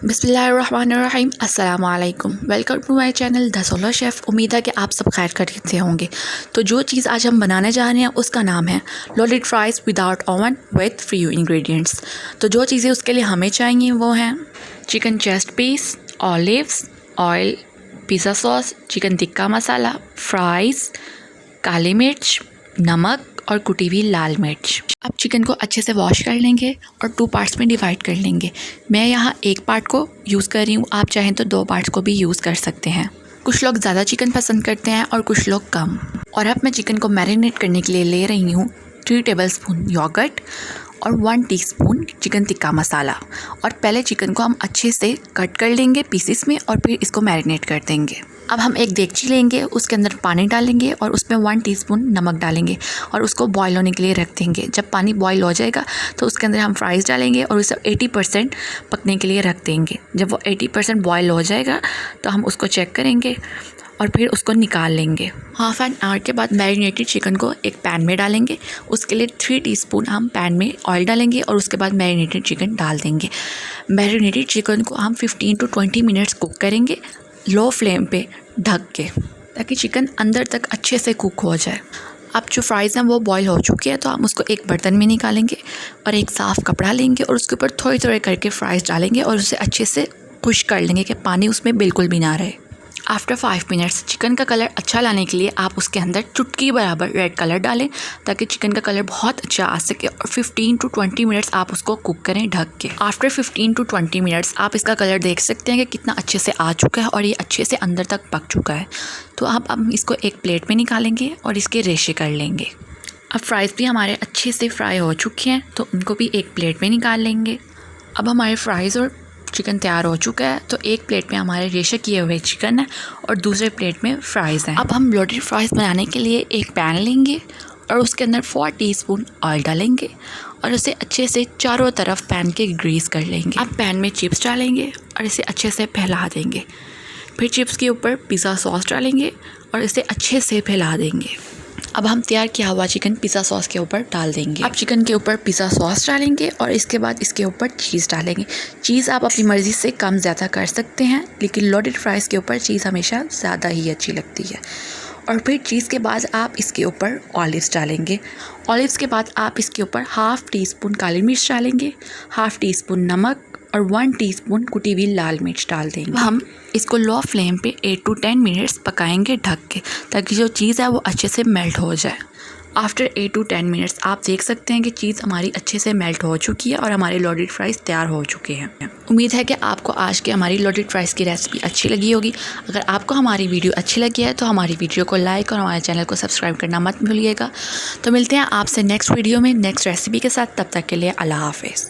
बिस्मिल्लाहिर्रहमानिर्रहीम अस्सलाम वालेकुम। Welcome to my channel the solar chef. उम्मीद है कि आप सब खैर खैरियत से होंगे। तो जो चीज़ आज हम बनाने जा रहे हैं उसका नाम है loaded fries without oven with few ingredients. तो जो चीज़ें उसके लिए हमें चाहिए वो हैं chicken chest piece, olives, oil, pizza sauce, chicken tikka masala, fries, काली मिर्च, नमक और कुटी हुई लाल मिर्च। अब चिकन को अच्छे से वॉश कर लेंगे और 2 पार्ट्स में डिवाइड कर लेंगे। मैं यहाँ 1 पार्ट को यूज़ कर रही हूँ, आप चाहें तो 2 पार्ट्स को भी यूज़ कर सकते हैं। कुछ लोग ज़्यादा चिकन पसंद करते हैं और कुछ लोग कम। और अब मैं चिकन को मैरिनेट करने के लिए ले रही हूँ 3 टेबलस्पून योगर्ट और 1 टीस्पून चिकन टिक्का मसाला। और पहले चिकन को हम अच्छे से कट कर लेंगे पीसेस में और फिर इसको मैरिनेट कर देंगे। अब हम एक देगची लेंगे, उसके अंदर पानी डालेंगे और उसमें 1 टीस्पून नमक डालेंगे और उसको बॉईल होने के लिए रख देंगे। जब पानी बॉईल हो जाएगा तो उसके अंदर हम फ्राइज़ डालेंगे और उसे 80% पकने के लिए रख देंगे। जब वो 80% बॉईल हो जाएगा तो हम उसको चेक करेंगे और फिर उसको निकाल लेंगे। हाफ एन आवर के बाद मैरिनेटेड चिकन को एक पैन में डालेंगे। उसके लिए 3 टीस्पून हम पैन में ऑयल डालेंगे और उसके बाद मैरिनेटेड चिकन डाल देंगे। मैरिनेटेड चिकन को हम 15 to 20 मिनट्स कुक करेंगे लो फ्लेम पे ढक के, ताकि चिकन अंदर तक अच्छे से कुक हो जाए। अब जो फ्राइज़ हैं वो बॉईल हो चुकी है तो हम उसको एक बर्तन में निकालेंगे और एक साफ़ कपड़ा लेंगे और उसके ऊपर थोड़ी थोड़ी करके फ्राइज़ डालेंगे और उसे अच्छे से खुश कर लेंगे कि पानी उसमें बिल्कुल भी ना रहे। आफ्टर 5 मिनट्स चिकन का कलर अच्छा लाने के लिए आप उसके अंदर चुटकी बराबर रेड कलर डालें, ताकि चिकन का कलर बहुत अच्छा आ सके। और 15 to 20 मिनट्स आप उसको कुक करें ढक के। आफ्टर 15 to 20 मिनट्स आप इसका कलर देख सकते हैं कि कितना अच्छे से आ चुका है और ये अच्छे से अंदर तक पक चुका है। तो अब हम इसको एक प्लेट में निकालेंगे और इसके रेशे कर लेंगे। अब फ्राइज़ भी हमारे अच्छे से फ्राई हो चुके हैं तो उनको भी एक प्लेट में निकाल लेंगे। अब हमारे फ्राइज़ और चिकन तैयार हो चुका है तो एक प्लेट में हमारे रेशे किए हुए चिकन है और दूसरे प्लेट में फ्राइज़ हैं। अब हम लोडेड फ्राइज़ बनाने के लिए एक पैन लेंगे और उसके अंदर 4 टीस्पून ऑयल डालेंगे और उसे अच्छे से चारों तरफ पैन के ग्रीस कर लेंगे। अब पैन में चिप्स डालेंगे और इसे अच्छे से फैला देंगे। फिर चिप्स के ऊपर पिज़्ज़ा सॉस डालेंगे और इसे अच्छे से फैला देंगे। अब हम तैयार किया हुआ चिकन पिज़्ज़ा सॉस के ऊपर डाल देंगे। अब चिकन के ऊपर पिज़्ज़ा सॉस डालेंगे और इसके बाद इसके ऊपर चीज़ डालेंगे। चीज़ आप अपनी मर्ज़ी से कम ज़्यादा कर सकते हैं, लेकिन लोडेड फ्राइज़ के ऊपर चीज़ हमेशा ज़्यादा ही अच्छी लगती है। और फिर चीज़ के बाद आप इसके ऊपर ऑलिव्स डालेंगे। ऑलिव्स के बाद आप इसके ऊपर 1/2 टीस्पून काली मिर्च डालेंगे, 1/2 टीस्पून नमक और 1 टीस्पून कुटी हुई लाल मिर्च डाल देंगे। हम इसको लो फ्लेम पे 8 to 10 मिनट्स पकाएंगे ढक के, ताकि जो चीज़ है वो अच्छे से मेल्ट हो जाए। आफ्टर 8 to 10 मिनट्स आप देख सकते हैं कि चीज़ हमारी अच्छे से मेल्ट हो चुकी है और हमारे लोडेड फ्राइज़ तैयार हो चुके हैं। उम्मीद है कि आपको आज की हमारी लोडेड फ्राइज़ की रेसिपी अच्छी लगी होगी। अगर आपको हमारी वीडियो अच्छी लगी है तो हमारी वीडियो को लाइक और हमारे चैनल को सब्सक्राइब करना मत भूलिएगा। तो मिलते हैं आपसे नेक्स्ट वीडियो में नेक्स्ट रेसिपी के साथ। तब तक के लिए अल्लाह हाफ़िज़।